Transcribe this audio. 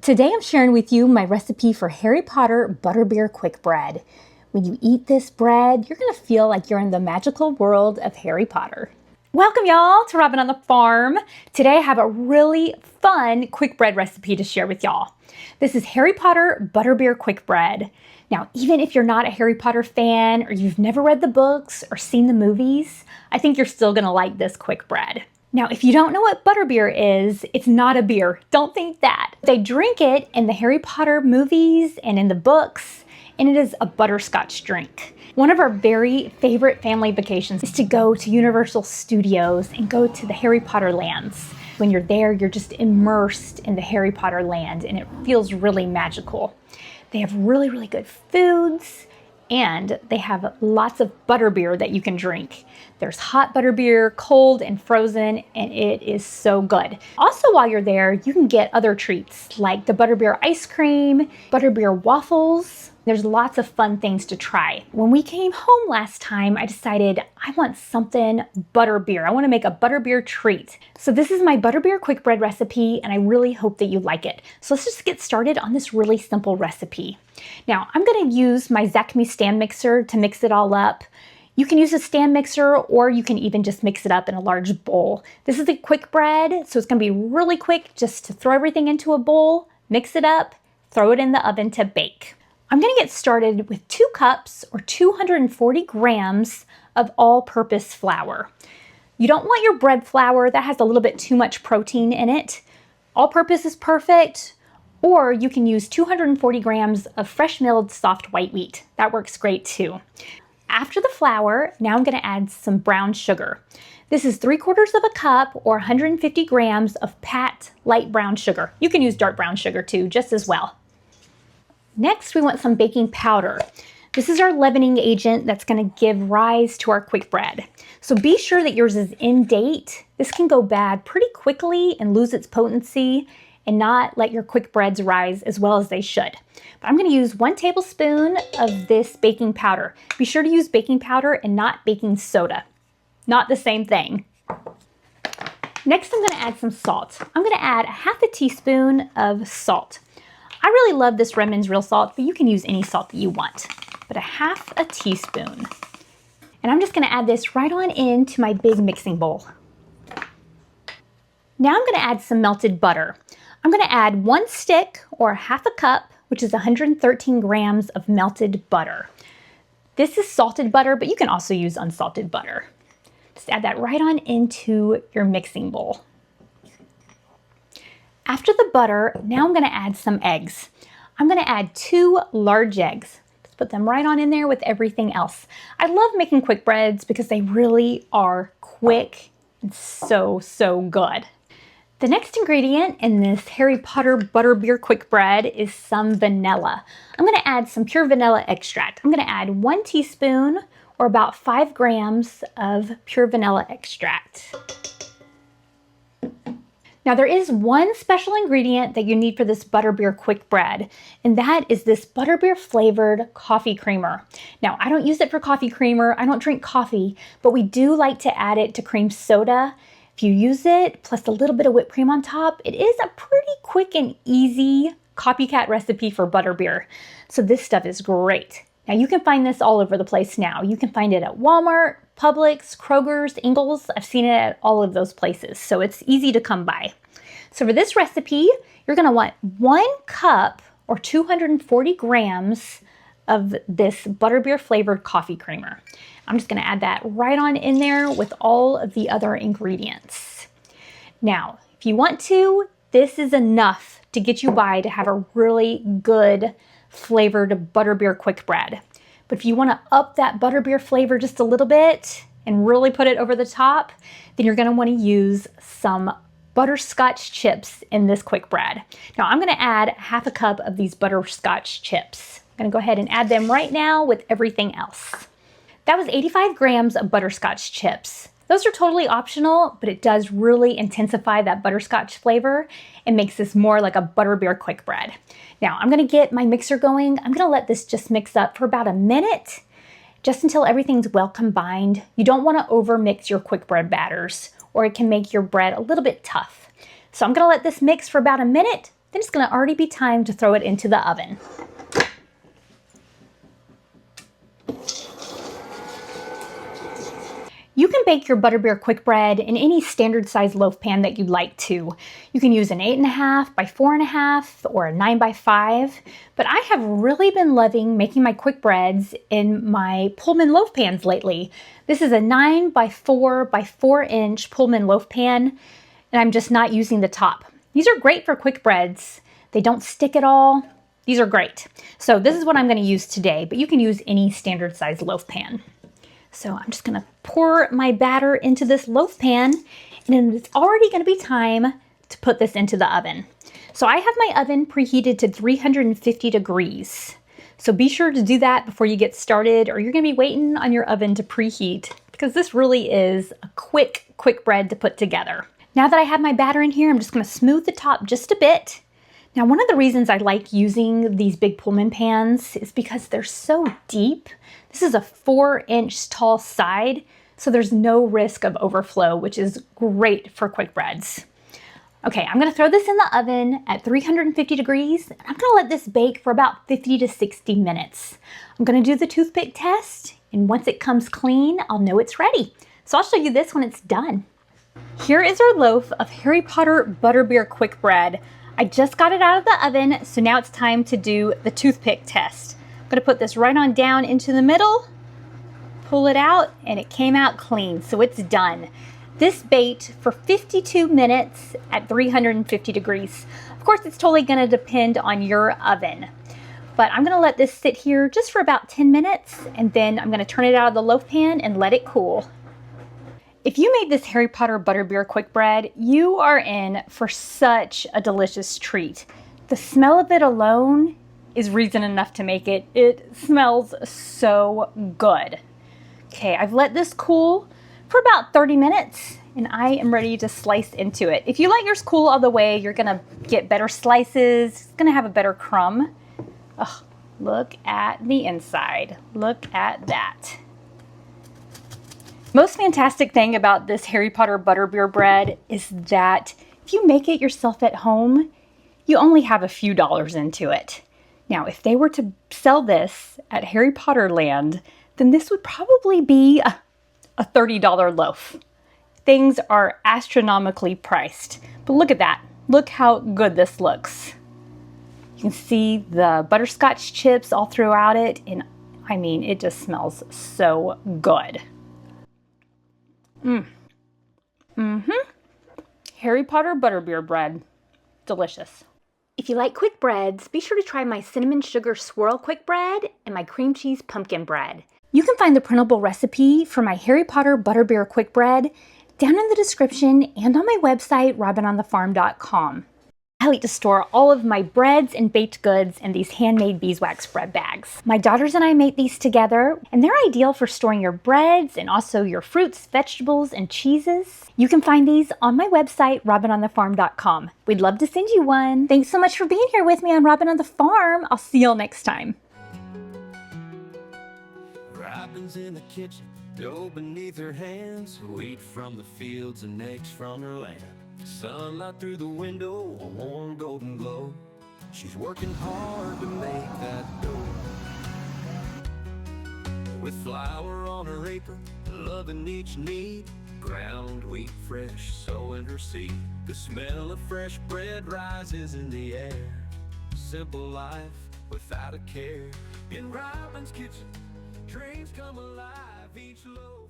Today I'm sharing with you my recipe for Harry Potter Butterbeer quick bread. When you eat this bread, you're gonna feel like you're in the magical world of Harry Potter. Welcome y'all to Robin on the Farm. Today I have a really fun quick bread recipe to share with y'all. This is Harry Potter Butterbeer quick bread. Now, even if you're not a Harry Potter fan or you've never read the books or seen the movies, I think you're still gonna like this quick bread. Now, if you don't know what butterbeer is, it's not a beer. Don't think that. They drink it in the Harry Potter movies and in the books, and it is a butterscotch drink. One of our very favorite family vacations is to go to Universal Studios and go to the Harry Potter lands. When you're there, you're just immersed in the Harry Potter land, and it feels really magical. They have really, really good foods, and they have lots of butterbeer that you can drink. There's hot butterbeer, cold and frozen, and it is so good. Also, while you're there, you can get other treats like the butterbeer ice cream, butterbeer waffles. There's lots of fun things to try. When we came home last time, I decided I want something butterbeer. I want to make a butterbeer treat. So this is my butterbeer quick bread recipe, and I really hope that you like it. So let's just get started on this really simple recipe. Now, I'm going to use my Zacme stand mixer to mix it all up. You can use a stand mixer, or you can even just mix it up in a large bowl. This is a quick bread, so it's going to be really quick just to throw everything into a bowl, mix it up, throw it in the oven to bake. I'm going to get started with 2 cups or 240 grams of all-purpose flour. You don't want your bread flour that has a little bit too much protein in it. All-purpose is perfect, or you can use 240 grams of fresh milled soft white wheat. That works great too. After the flour, now I'm going to add some brown sugar. This is 3/4 of a cup or 150 grams of pat light brown sugar. You can use dark brown sugar too, just as well. Next, we want some baking powder. This is our leavening agent that's going to give rise to our quick bread. So be sure that yours is in date. This can go bad pretty quickly and lose its potency and not let your quick breads rise as well as they should. But I'm going to use 1 tablespoon of this baking powder. Be sure to use baking powder and not baking soda. Not the same thing. Next, I'm going to add some salt. I'm going to add 1/2 teaspoon of salt. I really love this Redmond's real salt, but you can use any salt that you want. But 1/2 teaspoon. And I'm just going to add this right on into my big mixing bowl. Now I'm going to add some melted butter. I'm going to add 1 stick or 1/2 cup, which is 113 grams of melted butter. This is salted butter, but you can also use unsalted butter. Just add that right on into your mixing bowl. After the butter, now I'm going to add some eggs. I'm going to add 2 large eggs. Just put them right on in there with everything else. I love making quick breads because they really are quick and so good. The next ingredient in this Harry Potter Butterbeer quick bread is some vanilla. I'm going to add some pure vanilla extract. I'm going to add 1 teaspoon or about 5 grams of pure vanilla extract. Now there is one special ingredient that you need for this Butterbeer quick bread, and that is this Butterbeer flavored coffee creamer. Now I don't use it for coffee creamer, I don't drink coffee, but we do like to add it to cream soda. If you use it, plus a little bit of whipped cream on top, it is a pretty quick and easy copycat recipe for butterbeer. So this stuff is great. Now you can find this all over the place now. You can find it at Walmart, Publix, Kroger's, Ingles. I've seen it at all of those places, so it's easy to come by. So for this recipe, you're going to want 1 cup or 240 grams of this Butterbeer flavored coffee creamer. I'm just going to add that right on in there with all of the other ingredients. Now, if you want to, this is enough to get you by to have a really good flavored butterbeer quick bread. But if you want to up that butterbeer flavor just a little bit and really put it over the top, then you're going to want to use some butterscotch chips in this quick bread. Now I'm going to add 1/2 cup of these butterscotch chips. I'm going to go ahead and add them right now with everything else. That was 85 grams of butterscotch chips. Those are totally optional, but it does really intensify that butterscotch flavor and makes this more like a butterbeer quick bread. Now I'm going to get my mixer going. I'm going to let this just mix up for about a minute, just until everything's well combined. You don't want to over mix your quick bread batters, or it can make your bread a little bit tough. So I'm going to let this mix for about a minute. then it's gonna already be time to throw it into the oven. You can bake your Butterbeer quick bread in any standard size loaf pan that you'd like to. You can use an 8.5 by 4.5 or a 9 by 5, but I have really been loving making my quick breads in my Pullman loaf pans lately. This is a 9 by 4 by 4 inch Pullman loaf pan, and I'm just not using the top. These are great for quick breads. They don't stick at all. These are great. So this is what I'm going to use today, but you can use any standard size loaf pan. So I'm just gonna pour my batter into this loaf pan, and then it's already gonna be time to put this into the oven. So I have my oven preheated to 350 degrees. So be sure to do that before you get started, or you're gonna be waiting on your oven to preheat, because this really is a quick bread to put together. Now that I have my batter in here, I'm just gonna smooth the top just a bit. Now, one of the reasons I like using these big Pullman pans is because they're so deep. This is a 4-inch tall side, so there's no risk of overflow, which is great for quick breads. Okay, I'm gonna throw this in the oven at 350 degrees, and I'm gonna let this bake for about 50 to 60 minutes. I'm gonna do the toothpick test, and once it comes clean, I'll know it's ready. So I'll show you this when it's done. Here is our loaf of Harry Potter Butterbeer quick bread. I just got it out of the oven, so now it's time to do the toothpick test. I'm gonna put this right on down into the middle, pull it out, and it came out clean, so it's done. This baked for 52 minutes at 350 degrees. Of course, it's totally gonna depend on your oven, but I'm gonna let this sit here just for about 10 minutes, and then I'm gonna turn it out of the loaf pan and let it cool. If you made this Harry Potter Butterbeer quick bread, you are in for such a delicious treat. The smell of it alone is reason enough to make it. It smells so good. Okay, I've let this cool for about 30 minutes, and I am ready to slice into it. If you let yours cool all the way, you're gonna get better slices. It's gonna have a better crumb. Ugh, look at the inside. Look at that. Most fantastic thing about this Harry Potter Butterbeer bread is that if you make it yourself at home, you only have a few dollars into it. Now, if they were to sell this at Harry Potter Land, then this would probably be a $30 loaf. Things are astronomically priced. But look at that. Look how good this looks. You can see the butterscotch chips all throughout it, and I mean, it just smells so good. Harry Potter Butterbeer bread. Delicious. If you like quick breads, be sure to try my cinnamon sugar swirl quick bread and my cream cheese pumpkin bread. You can find the printable recipe for my Harry Potter Butterbeer quick bread down in the description and on my website, robinonthefarm.com. I like to store all of my breads and baked goods in these handmade beeswax bread bags. My daughters and I make these together, and they're ideal for storing your breads and also your fruits, vegetables, and cheeses. You can find these on my website, robinonthefarm.com. We'd love to send you one. Thanks so much for being here with me on Robin on the Farm. I'll see y'all next time. Robin's in the kitchen, dough beneath her hands, wheat from the fields and eggs from her land. Sunlight through the window, a warm golden glow. She's working hard to make that dough. With flour on her apron, loving each need. Ground wheat fresh, sowing her seed. The smell of fresh bread rises in the air. Simple life without a care. In Robin's kitchen, dreams come alive each loaf.